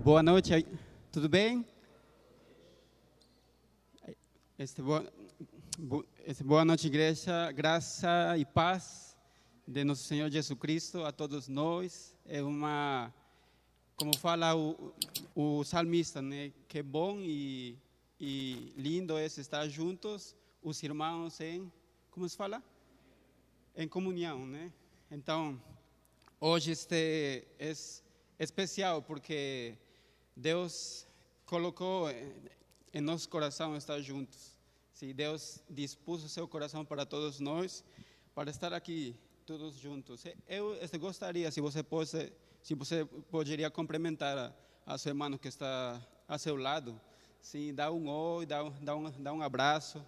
Boa noite, tudo bem? Boa noite, igreja, graça e paz de nosso Senhor Jesus Cristo a todos nós. É uma, como fala o salmista, né? Que bom e lindo é estar juntos, os irmãos como se fala? Em comunhão, né? Então, hoje é especial porque Deus colocou em nosso coração estar juntos. Se Deus dispôs o seu coração para todos nós, para estar aqui todos juntos. Eu gostaria, se você poderia cumprimentar a seu irmão que está a seu lado, sim, dá um oi, dá um abraço.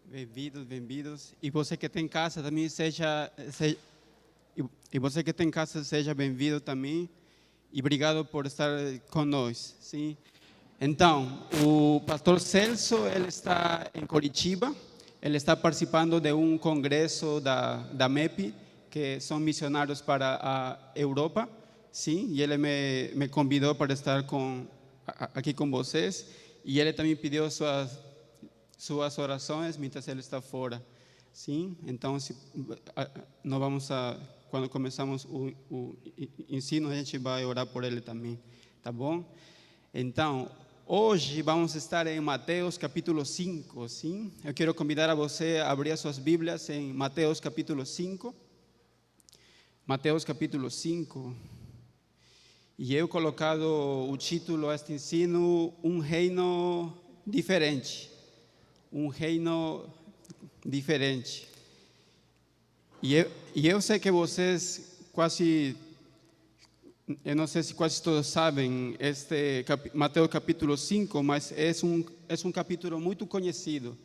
Bem-vindos. E você que tem casa também e você que tem casa seja bem-vindo também. E obrigado por estar conosco, sim. Então, o pastor Celso, ele está em Curitiba. Ele está participando de um congresso da MEP, que são missionários para a Europa, sim. E ele me convidou para estar aqui com vocês. E ele também pediu suas orações mientras ele está fora, sim. Então, nós vamos quando começamos o ensino, a gente vai orar por ele também, tá bom? Então, hoje vamos estar em Mateus capítulo 5, sim. Eu quero convidar a você a abrir as suas Bíblias em Mateus capítulo 5. Mateus capítulo 5. E eu colocado o título a este ensino, Um Reino Diferente. Um reino diferente. E eu sei que vocês eu não sei se quase todos sabem Mateus capítulo 5, mas é um capítulo muito conhecido.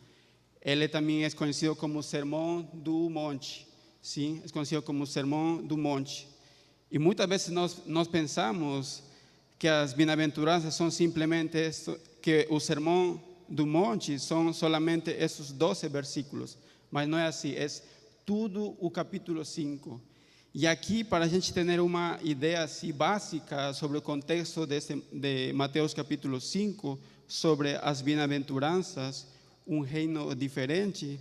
Ele também é conhecido como Sermão do Monte, sim, é conhecido como Sermão do Monte. E muitas vezes nós pensamos que as bem-aventuranças são simplesmente que o Sermão do Monte são solamente esses 12 versículos, mas não é assim, é tudo o capítulo 5. E aqui, para a gente ter uma ideia assim, básica sobre o contexto de Mateus capítulo 5, sobre as bem-aventuranças, um reino diferente,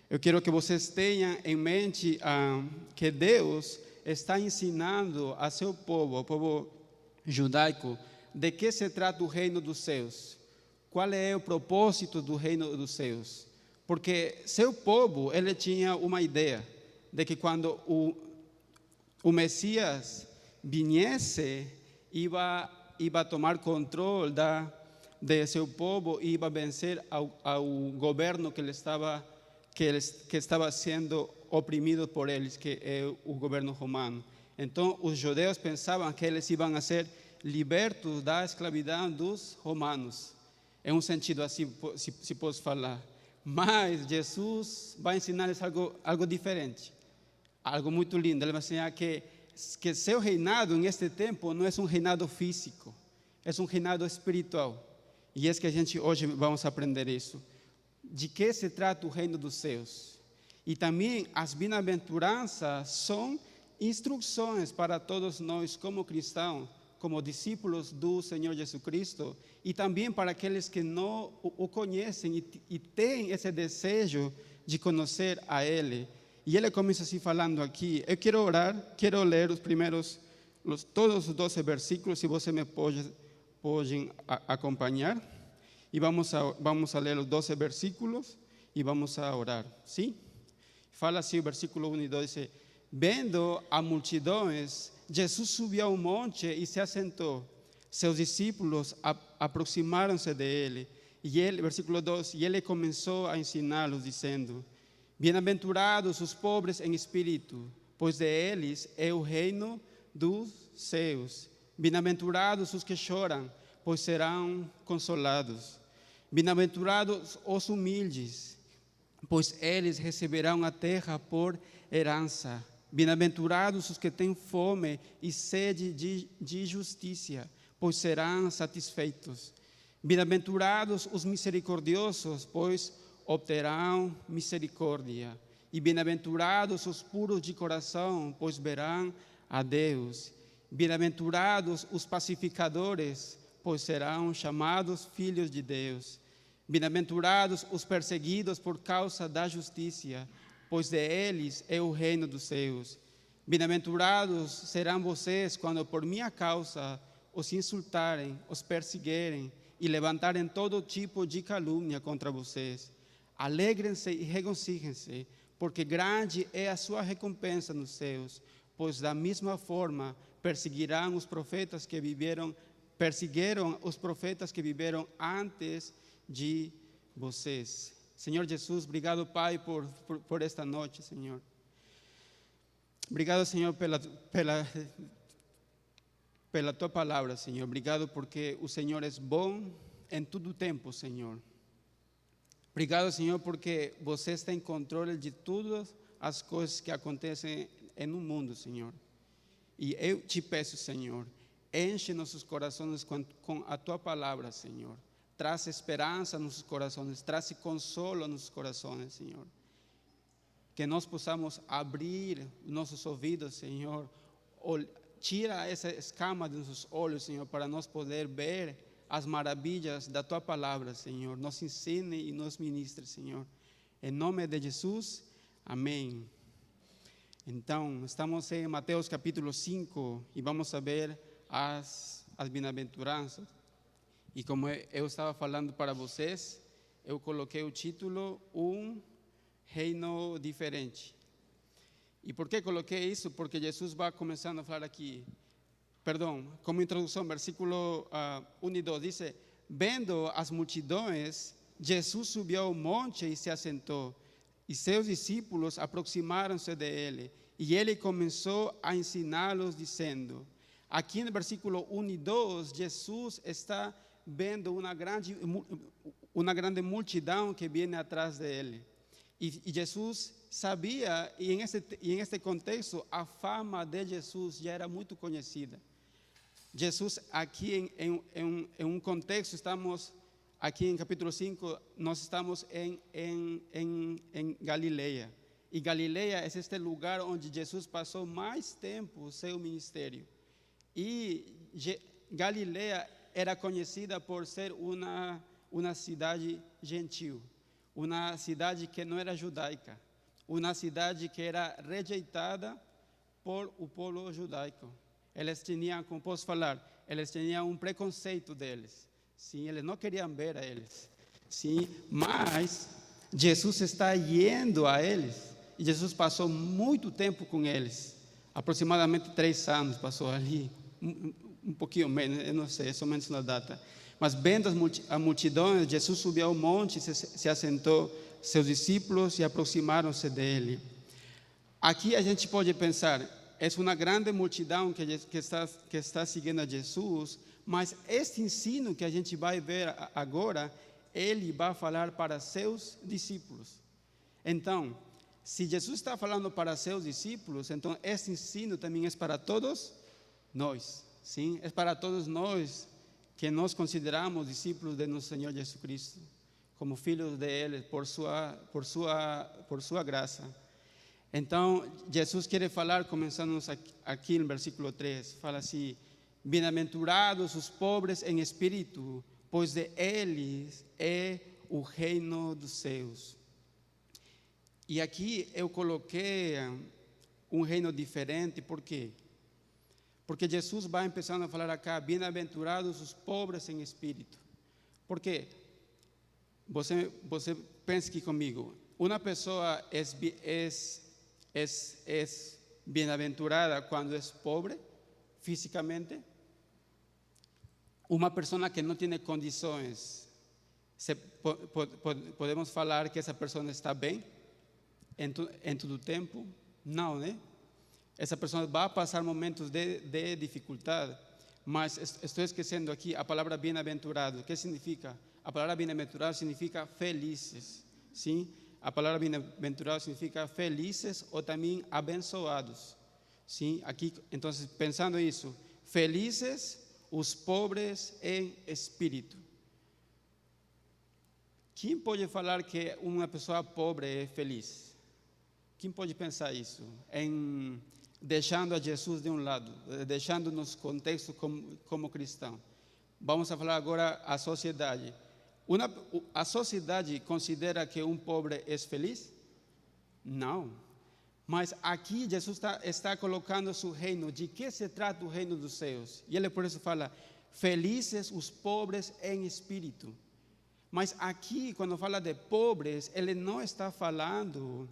eu quero que vocês tenham em mente que Deus está ensinando a seu povo, o povo judaico, de que se trata o reino dos céus. Qual é o propósito do reino dos céus? Porque seu povo, ele tinha uma ideia de que quando o Messias viesse, iba tomar controle de seu povo e iba vencer ao governo que estava sendo oprimido por eles, que é o governo romano. Então, os judeus pensavam que eles iam a ser libertos da escravidão dos romanos. É um sentido assim, se posso falar. Mas Jesus vai ensinar-lhes algo diferente, algo muito lindo. Ele vai ensinar que seu reinado neste tempo não é um reinado físico, é um reinado espiritual. E é que a gente hoje vamos aprender isso. De que se trata o reino dos céus? E também as bem-aventuranças são instruções para todos nós como cristãos, como discípulos do Senhor Jesus Cristo, e também para aqueles que não o conhecem e têm esse desejo de conhecer a Ele. E ele começa assim falando aqui. Eu quero orar, quero ler todos os 12 versículos, se você me pode acompanhar. E vamos a ler os 12 versículos e vamos a orar, sim? Fala assim o versículo 1 e 2, diz: Vendo a multidões, Jesus subiu ao monte e se assentou. Seus discípulos aproximaram-se dele. E ele, versículo 2, e ele começou a ensiná-los, dizendo: Bem-aventurados os pobres em espírito, pois de eles é o reino dos céus. Bem-aventurados os que choram, pois serão consolados. Bem-aventurados os humildes, pois eles receberão a terra por herança. Bem-aventurados os que têm fome e sede de justiça, pois serão satisfeitos. Bem-aventurados os misericordiosos, pois obterão misericórdia. E bem-aventurados os puros de coração, pois verão a Deus. Bem-aventurados os pacificadores, pois serão chamados filhos de Deus. Bem-aventurados os perseguidos por causa da justiça, pois de eles é o reino dos céus. Bem-aventurados serão vocês quando por minha causa os insultarem, os perseguirem e levantarem todo tipo de calúnia contra vocês. Alegrem-se e regozijem-se, porque grande é a sua recompensa nos céus, pois da mesma forma perseguiram os profetas que viveram antes de vocês. Senhor Jesus, obrigado, Pai, por esta noite, Senhor. Obrigado, Senhor, pela Tua palavra, Senhor. Obrigado porque o Senhor é bom em todo tempo, Senhor. Obrigado, Senhor, porque você está em controle de todas as coisas que acontecem no mundo, Senhor. E eu te peço, Senhor, enche nossos corações com a Tua palavra, Senhor. Traz esperança nos nossos corações, traz consolo nos nossos corações, Senhor. Que nós possamos abrir nossos ouvidos, Senhor. Tira essa escama dos nossos olhos, Senhor, para nós poder ver as maravilhas da Tua palavra, Senhor. Nos ensine e nos ministre, Senhor. Em nome de Jesus, amém. Então, estamos em Mateus capítulo 5 e vamos a ver as bem-aventuranças. E como eu estava falando para vocês, eu coloquei o título Um Reino Diferente. E por que coloquei isso? Porque Jesus vai começando a falar aqui, como introdução, versículo 1 e 2, diz: vendo as multidões, Jesus subiu ao monte e se assentou, e seus discípulos aproximaram-se dele, e ele começou a ensiná-los, dizendo. Aqui no versículo 1 e 2, Jesus está vendo uma grande multidão que vem atrás dele. E Jesus sabia, e em este contexto, a fama de Jesus já era muito conhecida. Jesus, aqui em um contexto, estamos aqui em capítulo 5, nós estamos em Galileia. E Galileia é este lugar onde Jesus passou mais tempo o seu ministério. E Galileia era conhecida por ser uma cidade gentil, uma cidade que não era judaica, uma cidade que era rejeitada por o povo judaico. Eles tinham, como posso falar, eles tinham um preconceito deles. Sim, eles não queriam ver a eles. Sim, mas Jesus está indo a eles. E Jesus passou muito tempo com eles. Aproximadamente 3 anos passou ali. Um pouquinho menos, eu não sei, é somente na data. Mas vendo a multidão, Jesus subiu ao monte e se assentou. Seus discípulos se aproximaram-se dele. Aqui a gente pode pensar, é uma grande multidão que está seguindo a Jesus, mas este ensino que a gente vai ver agora, ele vai falar para seus discípulos. Então, se Jesus está falando para seus discípulos, então este ensino também é para todos nós. Sim, é para todos nós que nos consideramos discípulos de nosso Senhor Jesus Cristo, como filhos dele, por sua graça. Então, Jesus quer falar, começando aqui no versículo 3, fala assim: bem-aventurados os pobres em espírito, pois de eles é o reino dos céus. E aqui eu coloquei um reino diferente, por quê? Porque Jesus vai começando a falar acá, bem-aventurados os pobres em espírito. Por quê? Você pensa aqui comigo, uma pessoa é bem-aventurada quando é pobre, fisicamente. Uma pessoa que não tem condições, podemos falar que essa pessoa está bem em todo o tempo? Não, né? Essa pessoa vai passar momentos de dificuldade, mas estou esquecendo aqui a palavra bem-aventurado. O que significa? A palavra bem-aventurado significa felizes, sim? A palavra bem-aventurado significa felizes ou também abençoados, sim? Aqui, então, pensando isso, felizes os pobres em espírito. Quem pode falar que uma pessoa pobre é feliz? Quem pode pensar isso? Deixando a Jesus de um lado, deixando nos contextos como cristão. Vamos a falar agora a sociedade. A sociedade considera que um pobre é feliz? Não. Mas aqui Jesus está colocando seu reino. De que se trata o reino dos céus? E ele por isso fala, felizes os pobres em espírito. Mas aqui, quando fala de pobres, ele não está falando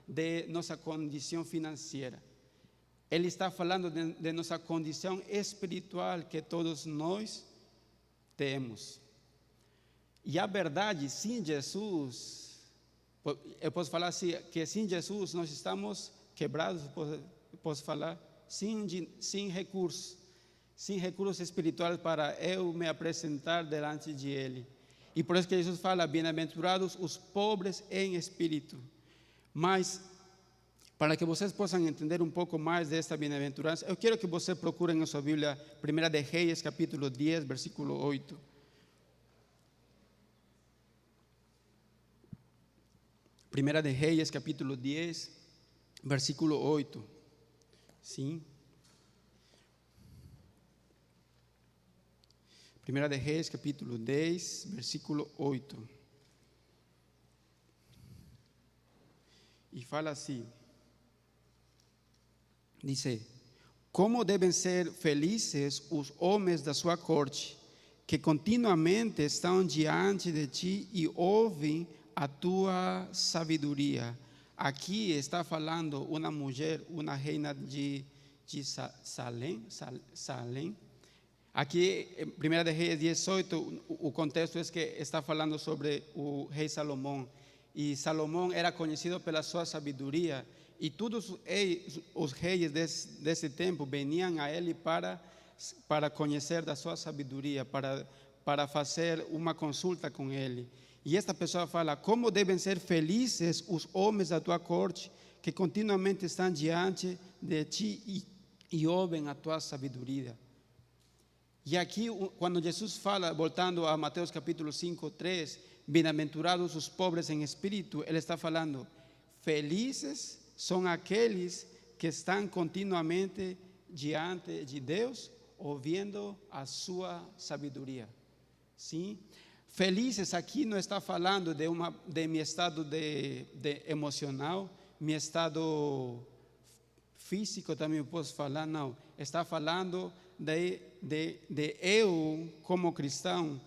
de nossa condição financeira. Ele está falando de nossa condição espiritual que todos nós temos. E a verdade, sem Jesus, eu posso falar assim, que sem Jesus nós estamos quebrados, posso falar, sem recursos espirituais para eu me apresentar delante de Ele. E por isso que Jesus fala, bem-aventurados os pobres em espírito. Mas, para que vocês possam entender um pouco mais desta bem-aventurança, eu quero que você procure na sua Bíblia, 1 de Reis, capítulo 10, versículo 8. 1 de Reis, capítulo 10, versículo 8. Sim. 1 de Reis, capítulo 10, versículo 8. E fala assim, diz, como devem ser felizes os homens da sua corte, que continuamente estão diante de ti e ouvem a tua sabedoria. Aqui está falando uma mulher, uma reina de Salém. Aqui, em 1 de Reis 18, o contexto é que está falando sobre o rei Salomão. E Salomão era conhecido pela sua sabedoria. E todos os reis desse tempo veniam a ele para conhecer da sua sabedoria, para fazer uma consulta com ele. E esta pessoa fala, como devem ser felizes os homens da tua corte, que continuamente estão diante de ti e ouvem a tua sabedoria. E aqui, quando Jesus fala, voltando a Mateus capítulo 5, 3, bem-aventurados os pobres em espírito, ele está falando, felizes são aqueles que estão continuamente diante de Deus, ouvindo a sua sabedoria. Sim? Felizes aqui não está falando de meu estado de emocional, meu estado físico também posso falar, não. Está falando de eu, como cristão,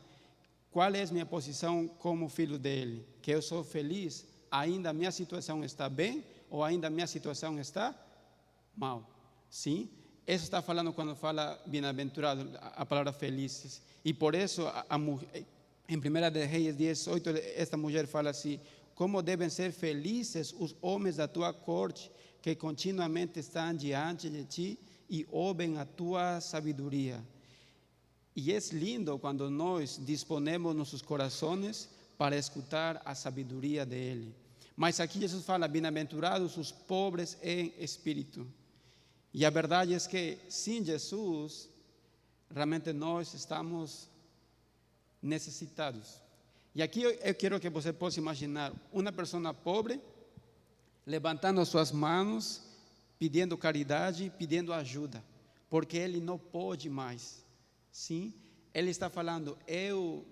qual é a minha posição como filho dele? Que eu sou feliz, ainda a minha situação está bem ou ainda a minha situação está mal? Sim? Isso está falando quando fala bem-aventurado, a palavra felizes. E por isso, em 1 de Reis 18, esta mulher fala assim, como devem ser felizes os homens da tua corte, que continuamente estão diante de ti e ouvem a tua sabedoria. E é lindo quando nós disponemos nossos corações para escutar a sabedoria dele. Mas aqui Jesus fala, bem-aventurados os pobres em espírito. E a verdade é que sem Jesus, realmente nós estamos necessitados. E aqui eu quero que você possa imaginar uma pessoa pobre levantando suas mãos, pedindo caridade, pedindo ajuda, porque ele não pode mais. Sim? Ele está falando, eu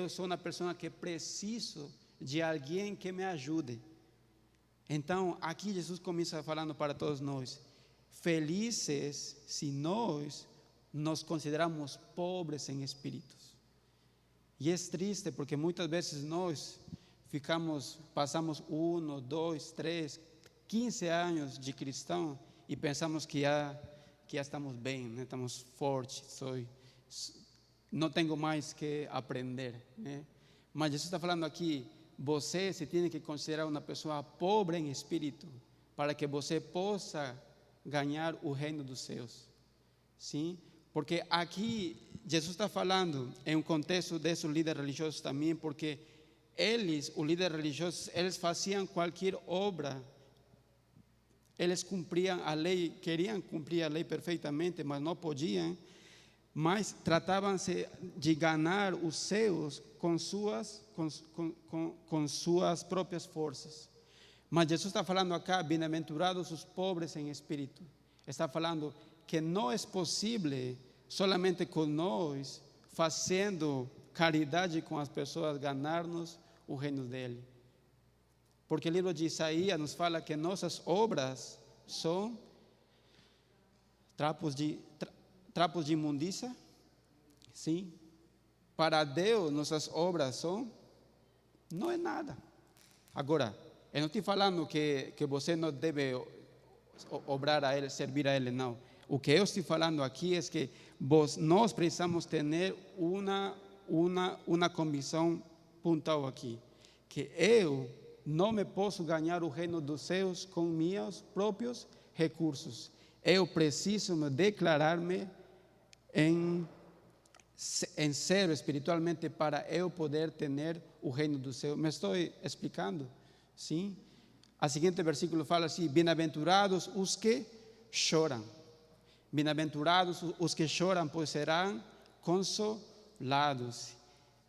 sou uma pessoa que preciso de alguém que me ajude. Então, aqui Jesus começa falando para todos nós, felizes se nós nos consideramos pobres em espíritos. E é triste porque muitas vezes nós passamos 1, 2, 3, 15 anos de cristão e pensamos que já estamos bem, né? Estamos fortes, não tenho mais que aprender, né? Mas Jesus está falando aqui, você se tem que considerar uma pessoa pobre em espírito, para que você possa ganhar o reino dos céus. Sim? Porque aqui Jesus está falando em um contexto desses líderes religiosos também, porque eles, os líderes religiosos, eles faziam qualquer obra, eles cumpriam a lei, queriam cumprir a lei perfeitamente, mas não podiam, mas tratavam-se de ganhar os seus com suas próprias forças. Mas Jesus está falando acá, bem-aventurados os pobres em espírito. Está falando que não é possível solamente com nós, fazendo caridade com as pessoas, ganhar-nos o reino dele. Porque o livro de Isaías nos fala que nossas obras são trapos de imundícia. Sim. Para Deus, nossas obras não é nada. Agora, eu não estou falando que você não deve obrar a Ele, servir a Ele, não. O que eu estou falando aqui é que nós precisamos ter uma convicção pontual aqui, que eu não me posso ganhar o reino dos céus com meus próprios recursos. Eu preciso me declarar-me em sério espiritualmente para eu poder ter o reino do céu. Me estou explicando? Sim. A seguinte versículo fala assim: bem-aventurados os que choram. Bem-aventurados os que choram, pois serão consolados.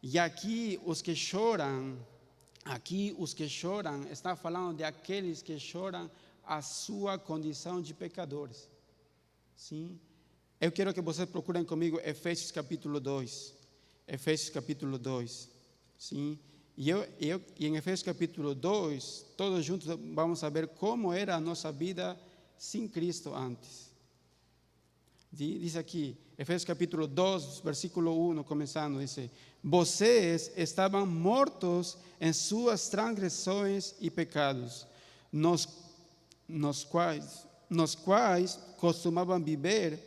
E aqui os que choram, está falando de aqueles que choram a sua condição de pecadores. Sim. Eu quero que vocês procurem comigo Efésios capítulo 2. Efésios capítulo 2. Sim. E em Efésios capítulo 2, todos juntos vamos saber como era a nossa vida sem Cristo antes. Diz aqui, Efésios capítulo 2, versículo 1, começando, diz: vocês estavam mortos em suas transgressões e pecados, nos quais costumavam viver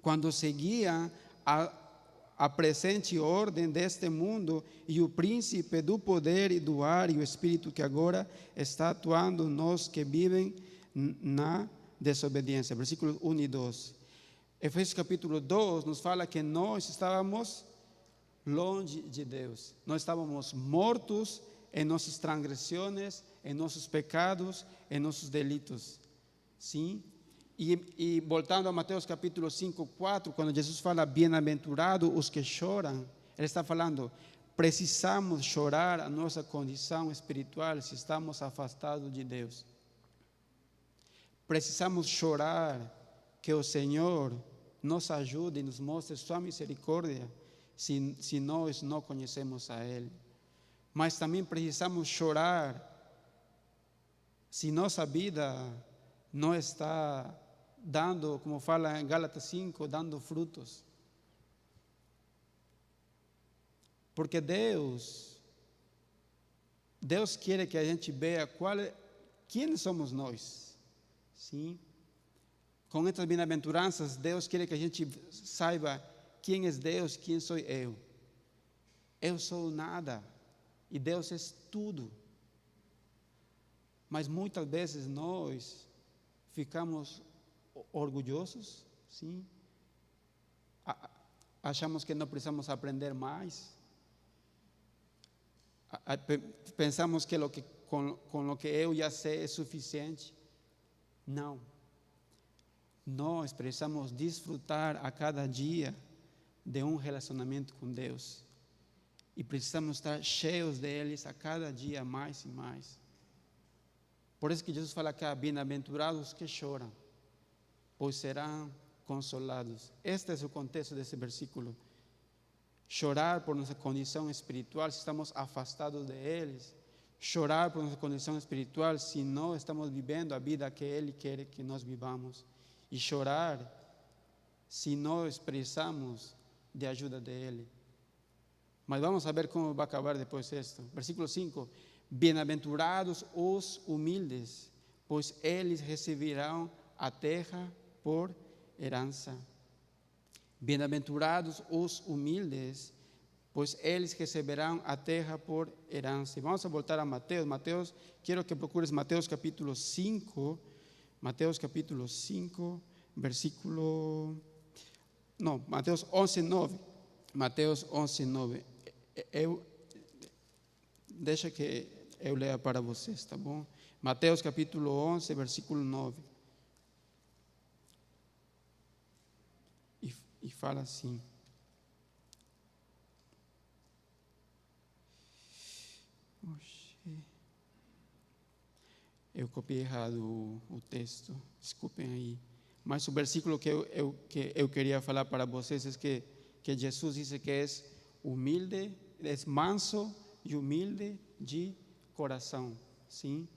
quando seguiam a presente ordem deste mundo e o príncipe do poder e do ar e o espírito que agora está atuando nos que vivem na desobediência. Versículos 1 e 2. Efésios capítulo 2 nos fala que nós estávamos longe de Deus. Nós estávamos mortos em nossas transgressões, em nossos pecados, em nossos delitos. Sim? E voltando a Mateus capítulo 5, 4, quando Jesus fala bem-aventurados os que choram, Ele está falando, precisamos chorar a nossa condição espiritual se estamos afastados de Deus. Precisamos chorar que o Senhor nos ajude e nos mostre sua misericórdia se nós não conhecemos a Ele. Mas também precisamos chorar se nossa vida não está dando, como fala em Gálatas 5, dando frutos. Porque Deus quer que a gente veja quem somos nós. Sim? Com estas bem-aventuranças, Deus quer que a gente saiba quem é Deus, quem sou eu. Eu sou nada e Deus é tudo. Mas muitas vezes nós ficamos orgulhosos, sim? Achamos que não precisamos aprender mais. Pensamos que com o que eu já sei é suficiente. Não. Nós precisamos desfrutar a cada dia de um relacionamento com Deus. E precisamos estar cheios deles a cada dia mais e mais. Por isso que Jesus fala que bem-aventurados que choram, pois serão consolados. Este é o contexto desse versículo. Chorar por nossa condição espiritual se estamos afastados de eles. Chorar por nossa condição espiritual se não estamos vivendo a vida que Ele quer que nós vivamos. E chorar se nós precisamos de ajuda dele. Mas vamos saber como vai acabar depois isto. Versículo 5. Bem-aventurados os humildes, pois eles receberão a terra por herança. Bem-aventurados os humildes, pois eles receberão a terra por herança. E vamos voltar a Mateus. Quero que procures Mateus capítulo 5. Mateus capítulo 5, versículo... Não, Mateus 11:9. Mateus 11:9. Deixa que eu leia para vocês, tá bom? Mateus capítulo 11, versículo 9. E fala assim. Eu copiei errado o texto, desculpem aí. Mas o versículo que eu queria falar para vocês é que Jesus disse que é humilde, é manso e humilde de coração, sim?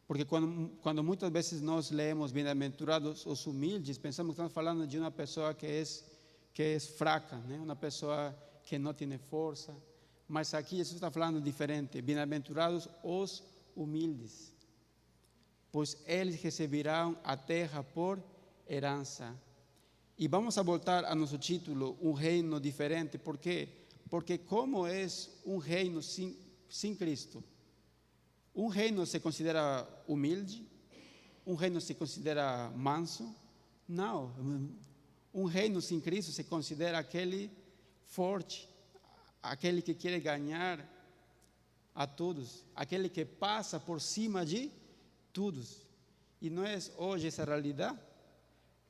Porque quando muitas vezes nós lemos bem-aventurados os humildes, pensamos que estamos falando de uma pessoa que é fraca, né? Uma pessoa que não tem força. Mas aqui Jesus está falando diferente. Bem-aventurados os humildes, pois eles receberão a terra por herança. E vamos a voltar a nosso título, um reino diferente. ¿Por quê? Porque como é um reino sem Cristo? Um reino se considera humilde? Um reino se considera manso? Não. Um reino sem Cristo se considera aquele forte, aquele que quer ganhar a todos, aquele que passa por cima de todos. E não é hoje essa realidade?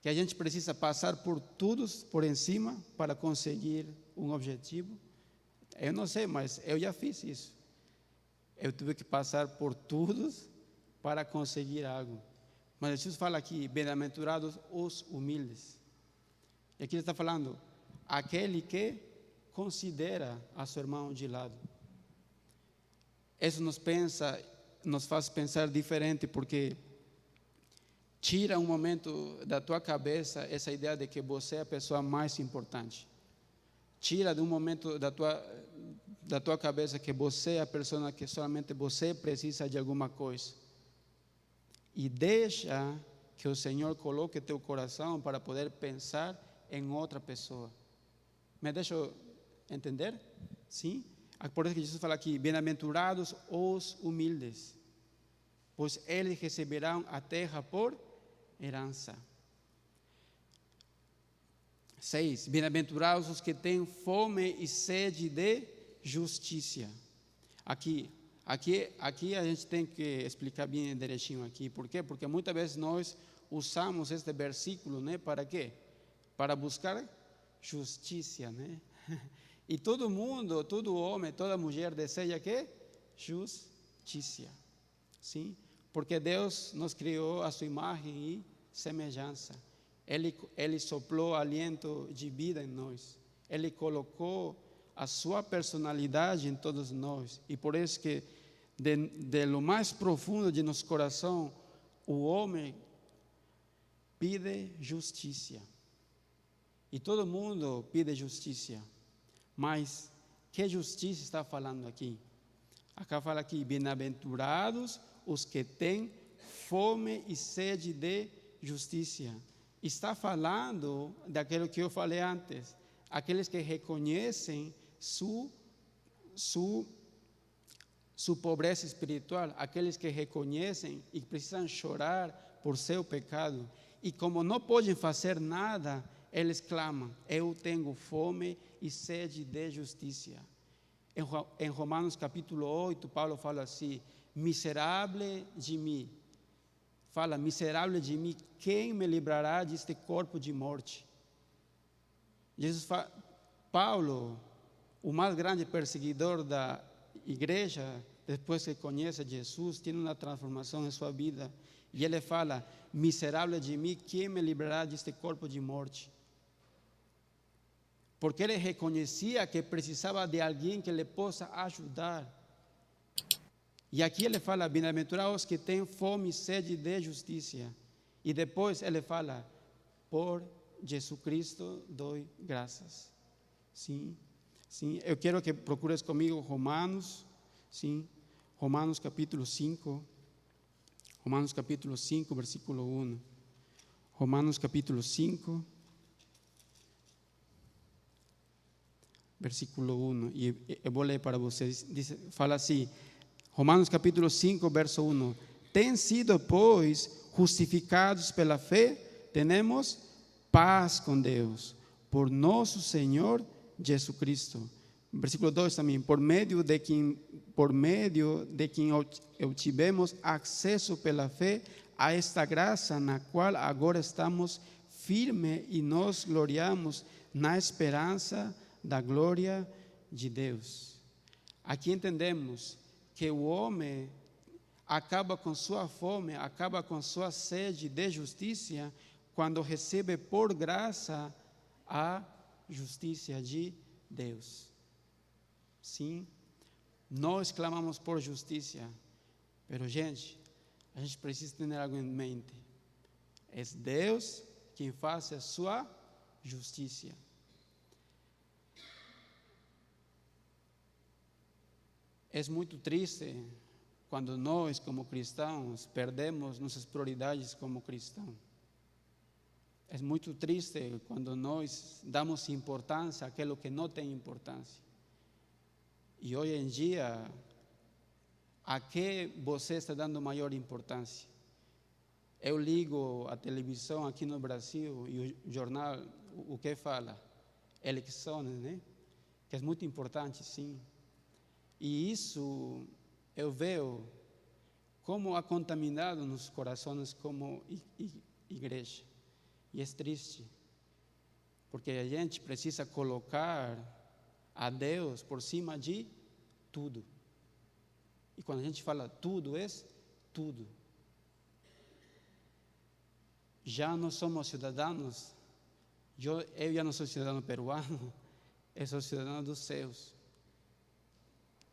Que a gente precisa passar por todos, por cima, para conseguir um objetivo? Eu não sei, mas eu já fiz isso. Eu tive que passar por todos para conseguir algo. Mas Jesus fala aqui, bem-aventurados os humildes. E aqui ele está falando, aquele que considera a seu irmão de lado. Isso nos faz pensar diferente, porque tira um momento da tua cabeça essa ideia de que você é a pessoa mais importante. Tira de um momento da tua cabeça que você é a pessoa que somente você precisa de alguma coisa. E deixa que o Senhor coloque teu coração para poder pensar em outra pessoa. Me deixa entender? Sim? Por isso que Jesus fala aqui, bem-aventurados os humildes, pois eles receberão a terra por herança. 6. Bem-aventurados os que têm fome e sede de justiça. Aqui a gente tem que explicar bem direitinho aqui. Por quê? Porque muitas vezes nós usamos este versículo, né? Para quê? Para buscar justiça, né? E todo mundo, todo homem, toda mulher deseja que? Justiça. Sim? Porque Deus nos criou a sua imagem e semelhança. Ele soprou aliento de vida em nós. Ele colocou a sua personalidade em todos nós. E por isso que de lo mais profundo de nosso coração, o homem pede justiça. E todo mundo pede justiça. Mas que justiça está falando aqui? Acá fala aqui, bem-aventurados os que têm fome e sede de justiça. Está falando daquilo que eu falei antes, aqueles que reconhecem sua pobreza espiritual, aqueles que reconhecem e precisam chorar por seu pecado. E como não podem fazer nada, eles clamam, eu tenho fome e sede de justiça. Em Romanos capítulo 8, Paulo fala assim, miserável de mim. Fala, miserável de mim, quem me livrará deste corpo de morte? Paulo, o mais grande perseguidor da igreja, depois que conhece Jesus, tem uma transformação em sua vida. E ele fala, miserável de mim, quem me livrará deste corpo de morte? Porque ele reconhecia que precisava de alguém que lhe possa ajudar. E aqui ele fala, bem-aventurados que têm fome e sede de justiça. E depois ele fala, por Jesus Cristo dou graças. Sim, sim. Eu quero que procures comigo Romanos, sim, Romanos capítulo 5. Romanos capítulo 5, versículo 1. Romanos capítulo 5, versículo 1. E eu vou ler para vocês. Fala assim, Romanos capítulo 5, verso 1. Tem sido, pois, justificados pela fé, temos paz com Deus, por nosso Senhor Jesus Cristo. Versículo 2 também, por meio de quem obtivemos acesso pela fé a esta graça na qual agora estamos firmes e nos gloriamos na esperança da glória de Deus. Aqui entendemos que o homem acaba com sua fome, acaba com sua sede de justiça quando recebe por graça a justiça de Deus. Sim, nós clamamos por justiça, mas gente, a gente precisa ter algo em mente. É Deus quem faz a sua justiça. É muito triste quando nós, como cristãos, perdemos nossas prioridades como cristãos. É muito triste quando nós damos importância àquilo que não tem importância. E hoje em dia, a que você está dando maior importância? Eu ligo a televisão aqui no Brasil e o jornal, o que fala? Eleições, né? Que é muito importante, sim. E isso eu vejo como ha contaminado nos corações como igreja. E é triste, porque a gente precisa colocar a Deus por cima de tudo. E quando a gente fala tudo, é tudo. Já não somos cidadãos, eu já não sou cidadão peruano, eu sou cidadão dos céus.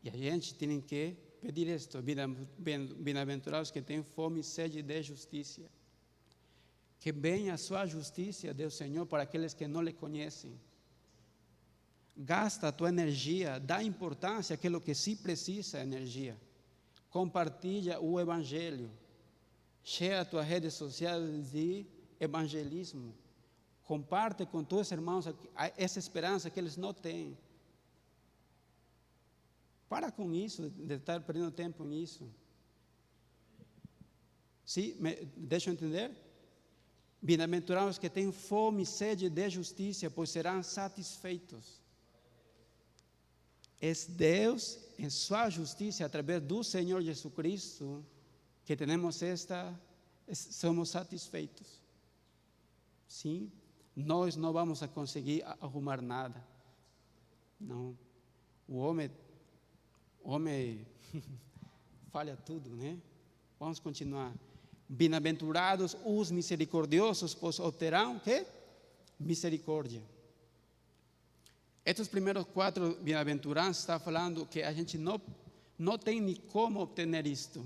E a gente tem que pedir isto: bem-aventurados que têm fome e sede de justiça. Que venha a sua justiça, Deus Senhor, para aqueles que não lhe conhecem. Gasta a tua energia, dá importância àquilo que se precisa, energia. Compartilha o Evangelho. Cheia a tua rede social de evangelismo. Comparte com teus irmãos essa esperança que eles não têm. Para com isso, de estar perdendo tempo nisso. Sim, deixa eu entender? Bem-aventurados que têm fome e sede de justiça, pois serão satisfeitos. É Deus, em sua justiça, através do Senhor Jesus Cristo, que somos satisfeitos. Sim, nós não vamos a conseguir arrumar nada. Não. O homem falha tudo, né? Vamos continuar. Bem-aventurados os misericordiosos, pois obterão que? Misericórdia. Estes primeiros 4 bem-aventuranças estão falando que a gente não tem nem como obter isto,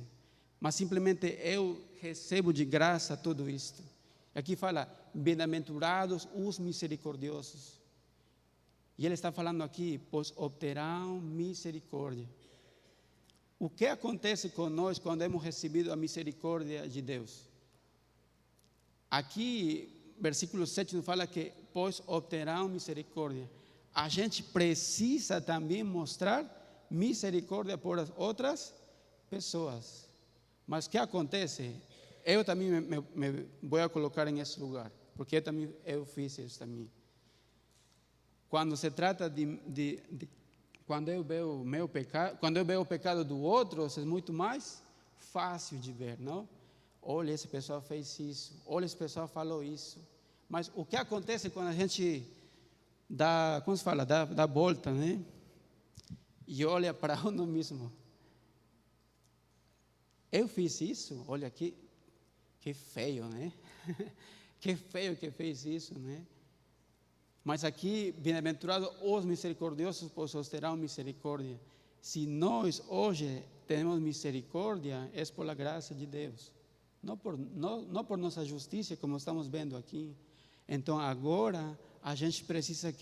mas simplesmente eu recebo de graça tudo isto. Aqui fala, bem-aventurados os misericordiosos. E ele está falando aqui, pois obterão misericórdia. O que acontece conosco quando hemos recebido a misericórdia de Deus? Aqui, versículo 7 nos fala que, pois obterão misericórdia. A gente precisa também mostrar misericórdia por as outras pessoas. Mas o que acontece? Eu também me vou colocar nesse lugar, porque eu fiz isso também. Quando se trata quando eu vejo o meu pecado, quando eu vejo o pecado do outro, é muito mais fácil de ver, não? Olha, essa pessoa fez isso, olha, essa pessoa falou isso. Mas o que acontece quando a gente dá volta, né? E olha para uno mesmo. Eu fiz isso, olha aqui, que feio, né? Que feio que fez isso, né? Mas aqui, bem-aventurados os misericordiosos, pois terão misericórdia. Se nós hoje temos misericórdia, é por a graça de Deus. Não por nossa justiça, como estamos vendo aqui. Então, agora, a gente precisa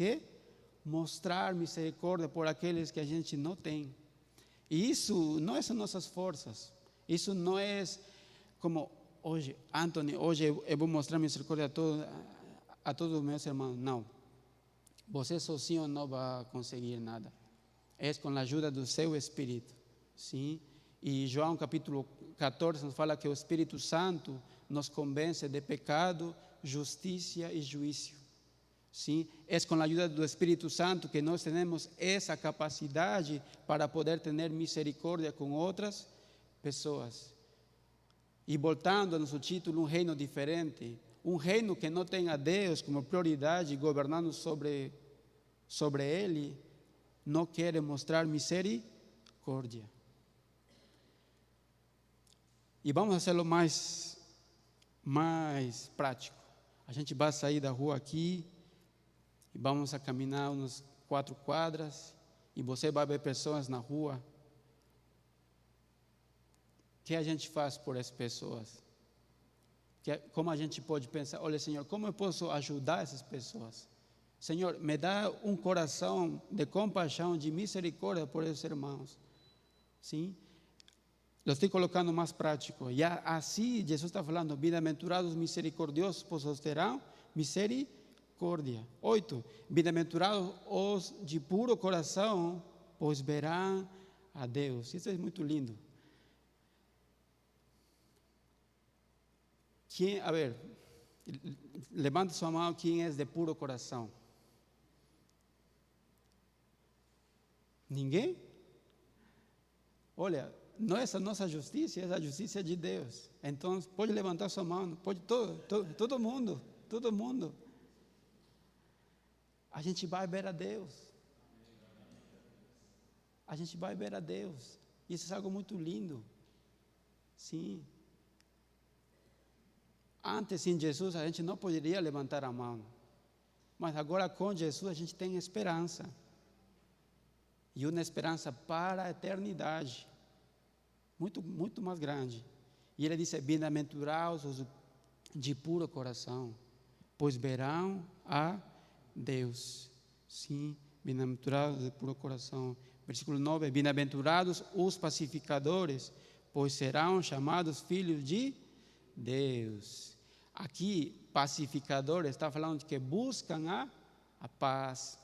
mostrar misericórdia por aqueles que a gente não tem. E isso não são nossas forças. Isso não é como, hoje, Anthony, hoje eu vou mostrar misericórdia a todos os meus irmãos. Não. Você sozinho não vai conseguir nada. É com a ajuda do seu Espírito. Sim? E João capítulo 14 nos fala que o Espírito Santo nos convence de pecado, justiça e juízo. ¿sí? Es con la ayuda del Espíritu Santo que nós tenemos esa capacidade para poder tener misericordia con otras pessoas. E voltando a nosso título, um reino diferente, um reino que não tenha Deus como prioridade, governando sobre ele, não quer mostrar misericórdia. E vamos fazê-lo mais prático. A gente vai sair da rua aqui e vamos a caminhar umas 4 quadras e você vai ver pessoas na rua. O que a gente faz por essas pessoas? Como a gente pode pensar, olha, Senhor, como eu posso ajudar essas pessoas? Senhor, me dá um coração de compaixão, de misericórdia por esses irmãos. Sim? Lo estou colocando mais prático. E assim, Jesus está falando, bem-aventurados misericordiosos, pois terão misericórdia. 8. Bem-aventurados os de puro coração, pois verão a Deus. Isso é muito lindo. A ver, levante sua mão, quem é de puro coração? Ninguém? Olha, não é essa nossa justiça, é a justiça de Deus. Então, pode levantar sua mão, pode todo mundo. A gente vai ver a Deus. A gente vai ver a Deus. Isso é algo muito lindo. Sim. Antes, em Jesus, a gente não poderia levantar a mão. Mas agora, com Jesus, a gente tem esperança. E uma esperança para a eternidade. Muito, muito mais grande. E ele disse, bem-aventurados os de puro coração, pois verão a Deus. Sim, bem-aventurados de puro coração. Versículo 9, bem-aventurados os pacificadores, pois serão chamados filhos de Deus. Aqui, pacificadores, está falando de que buscam a paz.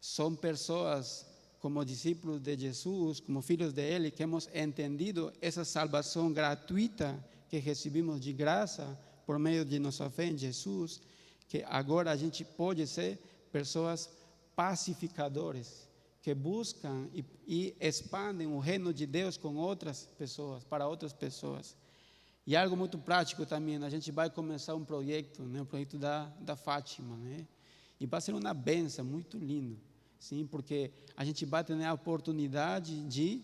São pessoas como discípulos de Jesus, como filhos de Ele, que hemos entendido essa salvação gratuita que recebemos de graça por meio de nossa fé em Jesus, que agora a gente pode ser pessoas pacificadores, que buscam e expandem o reino de Deus com outras pessoas, para outras pessoas. E algo muito prático também, a gente vai começar um projeto, né, o projeto da Fátima, né? E vai ser uma bênção muito lindo, sim, porque a gente vai ter a oportunidade de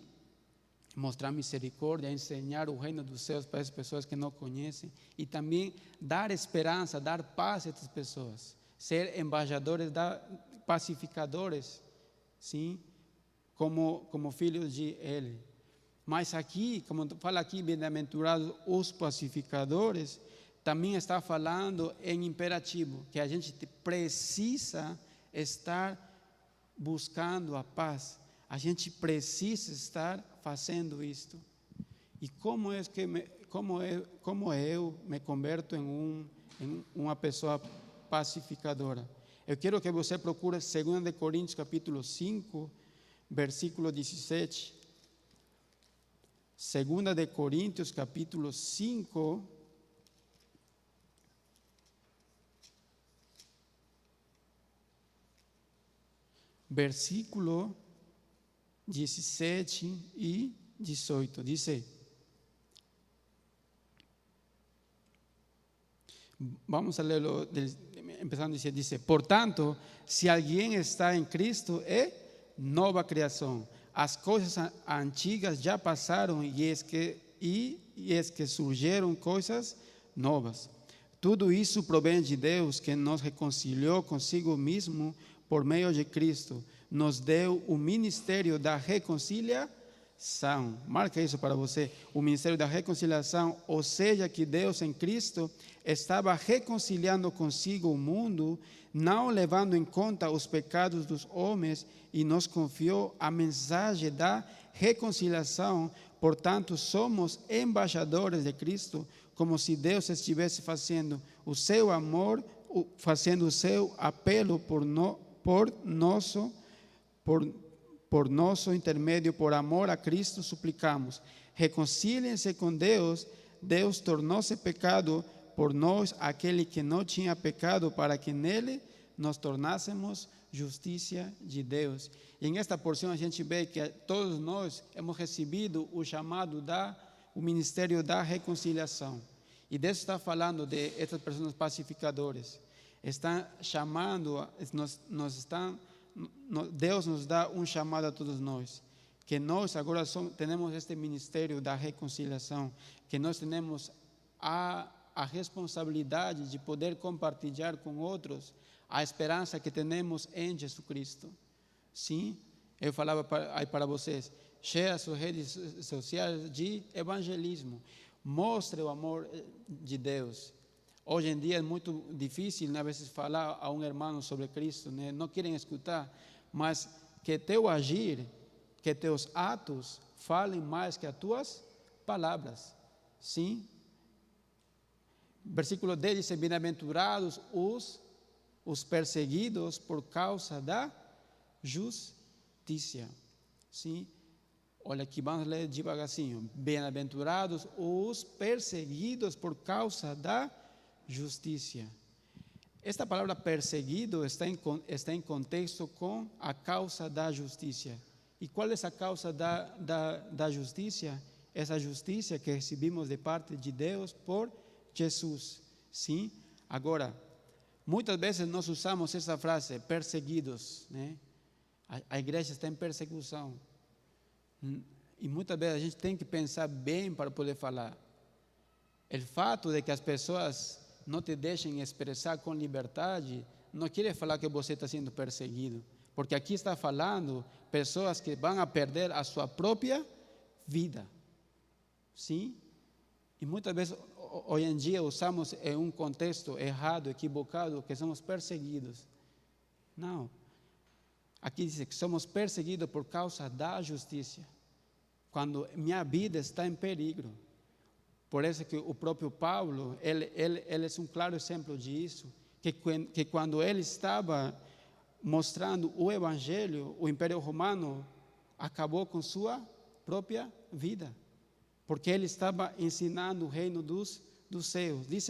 mostrar misericórdia, ensinar o reino dos céus para as pessoas que não conhecem e também dar esperança, dar paz a essas pessoas, ser embaixadores, pacificadores, sim, como filhos de Ele. Mas aqui, como fala aqui, bem-aventurados os pacificadores, também está falando em imperativo, que a gente precisa estar buscando a paz. A gente precisa estar fazendo isto. E como eu me converto em uma pessoa pacificadora? Eu quero que você procure 2 Coríntios capítulo 5, versículo 17. 2 Coríntios capítulo 5, versículo 17 e 18, dice, vamos a leerlo, empezando a dice, portanto, se alguém está em Cristo, é nova criação. As coisas antigas já passaram e eis que surgiram coisas novas. Tudo isso provém de Deus, que nos reconciliou consigo mesmo por meio de Cristo. Nos deu o ministério da reconciliação. Marca isso para você. O ministério da reconciliação, ou seja, que Deus em Cristo estava reconciliando consigo o mundo, não levando em conta os pecados dos homens, e nos confiou a mensagem da reconciliação. Portanto, somos embaixadores de Cristo, como se Deus estivesse fazendo o seu amor, fazendo o seu apelo por nosso intermédio, por amor a Cristo, suplicamos. Reconciliem-se com Deus. Deus tornou-se pecado por nós, aquele que não tinha pecado, para que nele nos tornássemos justiça de Deus. E em esta porção a gente vê que todos nós hemos recebido o chamado o ministério da reconciliação. E Deus está falando de estas pessoas pacificadoras. Está chamando, Deus nos dá um chamado a todos nós. Que nós agora temos este ministério da reconciliação. Que nós temos a responsabilidade de poder compartilhar com outros a esperança que temos em Jesus Cristo. Sim, eu falava para vocês, share as suas redes sociais de evangelismo. Mostre o amor de Deus. Hoje em dia é muito difícil, às vezes, falar a um irmão sobre Cristo, né? Não querem escutar, mas que teu agir, que teus atos falem mais que as tuas palavras. Sim. Versículo 10 diz: bem-aventurados os perseguidos por causa da justiça. Sim. Olha aqui, vamos ler devagarzinho. Bem-aventurados os perseguidos por causa da justiça. Esta palavra perseguido está em contexto com a causa da justiça. E qual é essa causa da justiça? Essa justiça que recebemos de parte de Deus por Jesus. Sim? Agora, muitas vezes nós usamos essa frase, perseguidos, né? A igreja está em persecução. E muitas vezes a gente tem que pensar bem para poder falar. O fato de que as pessoas não te deixem expressar com liberdade não quer falar que você está sendo perseguido. Porque aqui está falando pessoas que vão a perder a sua própria vida. Sim? E muitas vezes, hoje em dia, usamos em um contexto errado, equivocado, que somos perseguidos. Não. Aqui diz que somos perseguidos por causa da justiça. Quando minha vida está em perigo. Por isso que o próprio Paulo, ele é um claro exemplo disso. Que quando ele estava mostrando o Evangelho, o Império Romano acabou com sua própria vida. Porque ele estava ensinando o reino dos céus. Diz,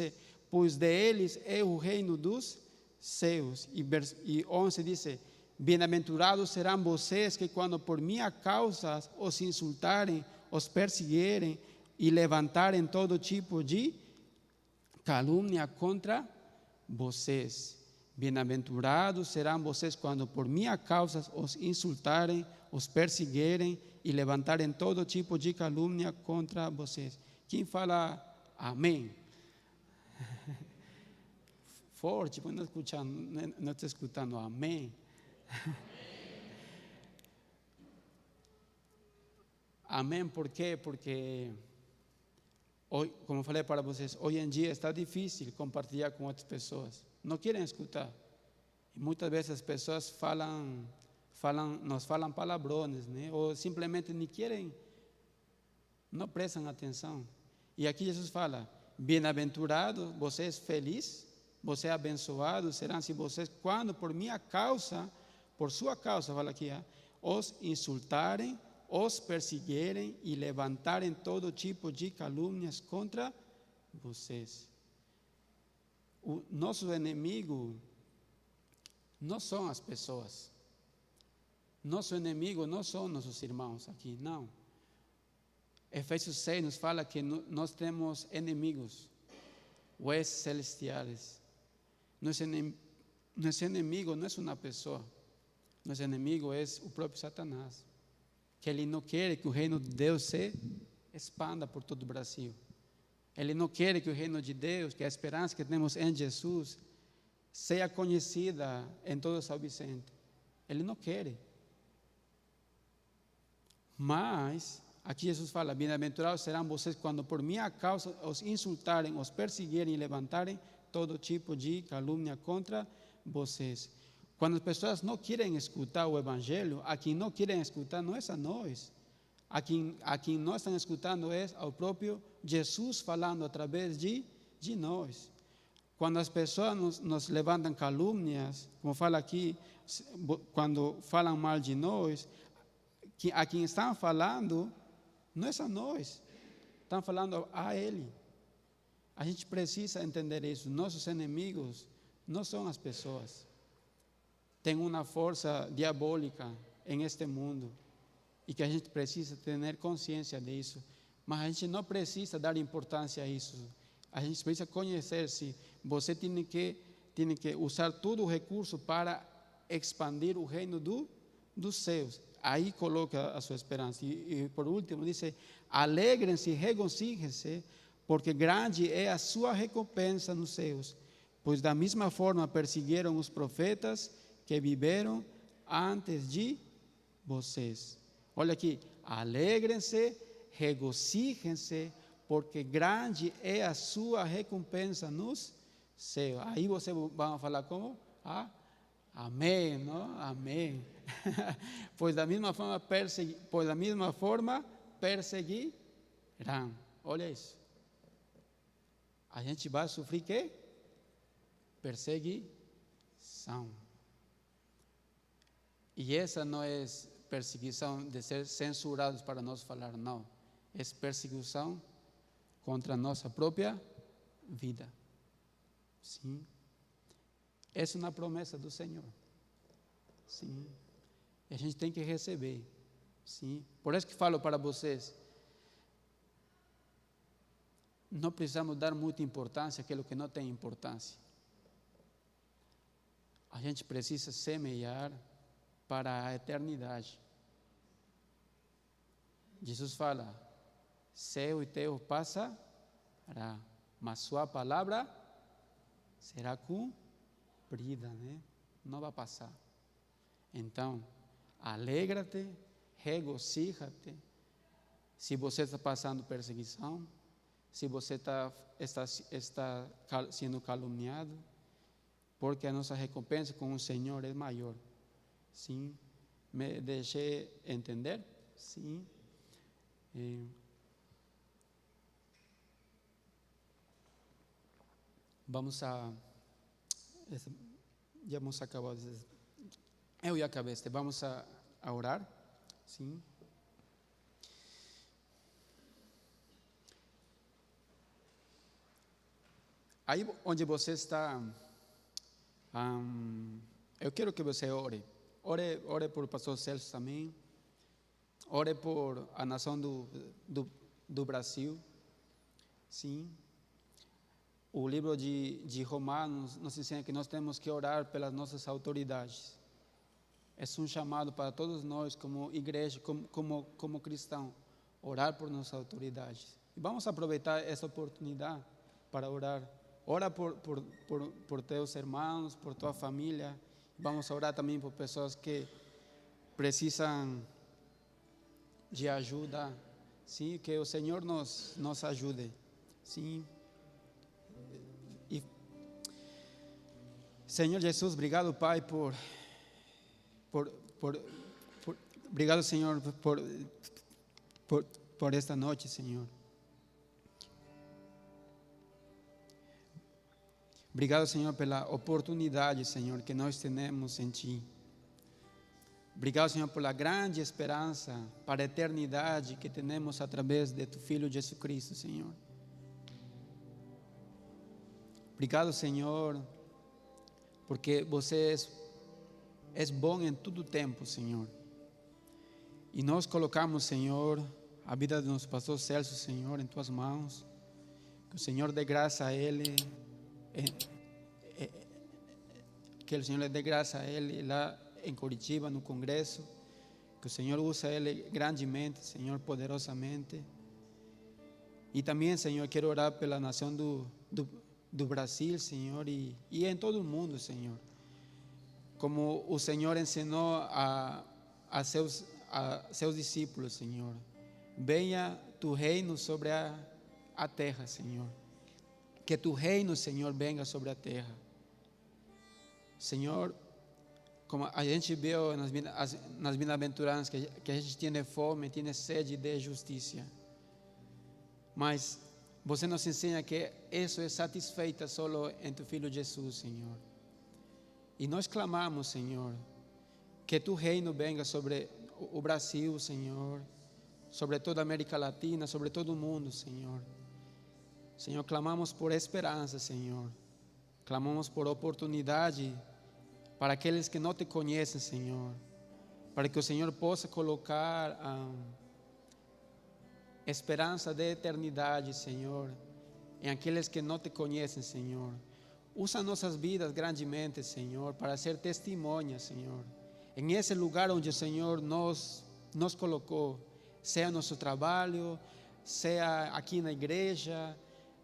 pois deles é o reino dos céus. E 11 diz, bem-aventurados serão vocês que quando por minha causa os insultarem, os perseguirem e levantarem todo tipo de calúnia contra vocês. Bem-aventurados serão vocês quando por minha causa os insultarem, os perseguirem e levantarem todo tipo de calúnia contra vocês. Quem fala amém? Forte, pues não estou escutando amém. Amém, por quê? Porque, hoje, como falei para vocês, hoje em dia está difícil compartilhar com outras pessoas. Não querem escutar. E muitas vezes as pessoas nos falam palavrões, né? Ou simplesmente nem querem, não prestam atenção. E aqui Jesus fala, bem-aventurado, vocês felizes, vocês abençoados serão se vocês, quando por minha causa, por sua causa, fala aqui, os insultarem, os perseguirem e levantarem todo tipo de calúnias contra vocês. O nosso inimigo não são as pessoas. Nosso inimigo não são nossos irmãos aqui, não. Efésios 6 nos fala que nós temos inimigos, os celestiais. Nosso inimigo não é uma pessoa. Nosso inimigo é o próprio Satanás. Que ele não quer que o reino de Deus se expanda por todo o Brasil. Ele não quer que o reino de Deus, que a esperança que temos em Jesus, seja conhecida em todo São Vicente. Ele não quer. Mas, aqui Jesus fala, bem-aventurados serão vocês quando por minha causa os insultarem, os perseguirem e levantarem todo tipo de calúnia contra vocês. Quando as pessoas não querem escutar o Evangelho, a quem não querem escutar não é a nós. A quem nós estamos escutando é ao próprio Jesus falando através de nós. Quando as pessoas nos levantam calúnias, como fala aqui, quando falam mal de nós, a quem estão falando não é a nós, estão falando a Ele. A gente precisa entender isso. Nossos inimigos não são as pessoas. tem uma força diabólica em este mundo e que a gente precisa ter consciência disso, mas a gente não precisa dar importância a isso. A gente precisa conhecer-se. Você tem que usar todo o recurso para expandir o reino dos céus. Aí coloca a sua esperança. E por último, diz: alegrem-se e regocijem-se, porque grande é a sua recompensa nos céus, pois da mesma forma perseguiram os profetas que viveram antes de vocês. Olha aqui: alegrem-se, regocijem-se, porque grande é a sua recompensa nos céus. Aí você vai falar como? Amém, não? Amém. Pois da mesma forma perseguirão. Olha isso. A gente vai sofrer quê? Perseguição. E essa não é perseguição de ser censurados para nós falar, não. É perseguição contra a nossa própria vida. Sim. Essa é uma promessa do Senhor. Sim. E a gente tem que receber. Sim. Por isso que falo para vocês, não precisamos dar muita importância àquilo que não tem importância. A gente precisa semear para a eternidade. Jesus fala: céu e terra passará, mas sua palavra será cumprida, né? Não vai passar. Então, alegra-te, regocija-te. Se você está passando perseguição, se você está sendo caluniado, porque a nossa recompensa com o Senhor é maior. Sim. Me deixei entender? Sim. Já vamos acabar. Eu já acabei. Vamos a orar. Sim. Aí onde você está, eu quero que você ore. Ore por o pastor Celso também. Ore por a nação do Brasil. Sim. O livro de Romanos nos ensina que nós temos que orar pelas nossas autoridades. É um chamado para todos nós, como igreja, como cristão, orar por nossas autoridades. E vamos aproveitar essa oportunidade para orar. Ora por teus irmãos, por tua família. Vamos orar também por pessoas que precisam de ajuda. Sim, que o Senhor nos ajude. Sim. E, Senhor Jesus, obrigado, Pai, obrigado, Senhor, por esta noite, Senhor. Obrigado, Senhor, pela oportunidade, Senhor, que nós temos em Ti. Obrigado, Senhor, pela grande esperança para a eternidade que temos através de Tu Filho Jesus Cristo, Senhor. Obrigado, Senhor, porque Você és bom em todo tempo, Senhor. E nós colocamos, Senhor, a vida do nosso pastor Celso, Senhor, em Tuas mãos. Que o Senhor dê graça a ele. Que o Senhor lhe dê graça a ele lá em Curitiba, no congresso. Que o Senhor use ele grandemente, Senhor, poderosamente. E também, Senhor, quero orar pela nação do Brasil, Senhor, e em todo o mundo, Senhor. Como o Senhor ensinou a seus discípulos, Senhor. Venha Tu reino sobre a terra, Senhor. Que Tu reino, Senhor, venha sobre a terra. Senhor, como a gente viu nas bem-aventuranças, que a gente tem fome, tem sede de justiça. Mas Você nos ensina que isso é satisfeito só em Tu Filho Jesus, Senhor. E nós clamamos, Senhor, que Tu reino venha sobre o Brasil, Senhor, sobre toda a América Latina, sobre todo o mundo, Senhor. Senhor, clamamos por esperança, Senhor. Clamamos por oportunidade para aqueles que não te conhecem, Senhor, para que o Senhor possa colocar esperança de eternidade, Senhor, em aqueles que não te conhecem, Senhor. Usa nossas vidas grandemente, Senhor, para ser testemunhas, Senhor, em esse lugar onde o Senhor nos colocou, seja nosso trabalho, seja aqui na igreja,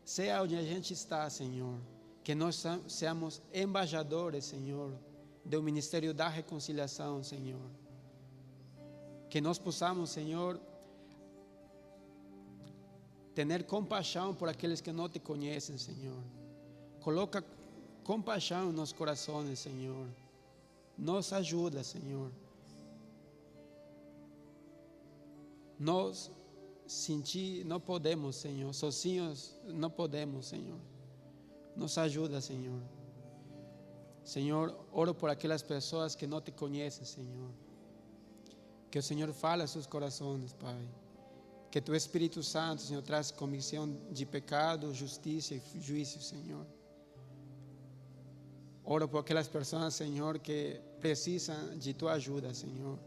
seja onde a gente está, Senhor, que nós seamos embaixadores, Senhor, do ministério da reconciliação, Senhor, que nós possamos, Senhor, ter compaixão por aqueles que não te conhecem, Senhor. Coloca compaixão nos corações, Senhor. Nos ajuda, Senhor. Nós sentir, não podemos, Senhor. Sozinhos não podemos, Senhor. Nos ajuda, Senhor. Senhor, oro por aquelas pessoas que não te conhecem, Senhor. Que o Senhor fale aos seus corações, Pai. Que tu Espírito Santo, Senhor, traz convicção de pecado, justiça e juízo, Senhor. Oro por aquelas pessoas, Senhor, que precisam de tua ajuda, Senhor.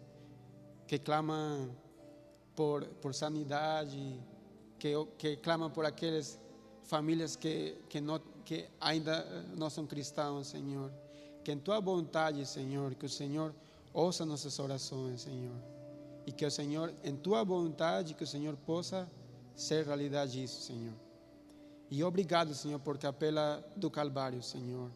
Que clamam por sanidade, que clamam por aquelas famílias que ainda não são cristãos, Senhor. Que em tua vontade, Senhor, que o Senhor ouça nossas orações, Senhor. E que o Senhor, em tua vontade, que o Senhor possa ser realidade isso, Senhor. E obrigado, Senhor, por capela do Calvário, Senhor.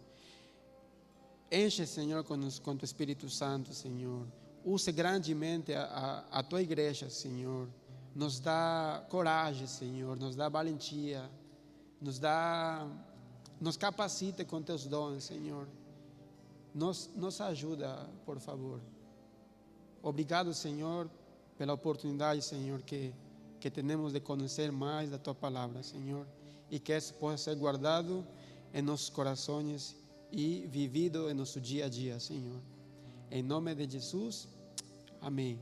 Enche, Senhor, com tu Espírito Santo, Senhor. Use grandemente a tua igreja, Senhor. Nos dá coragem, Senhor. Nos dá valentia. Nos capacita com teus dons, Senhor. Nos ajuda, por favor. Obrigado, Senhor, pela oportunidade, Senhor, que temos de conhecer mais da tua palavra, Senhor. E que isso possa ser guardado em nossos corações e vivido em nosso dia a dia, Senhor. Em nome de Jesus, amém.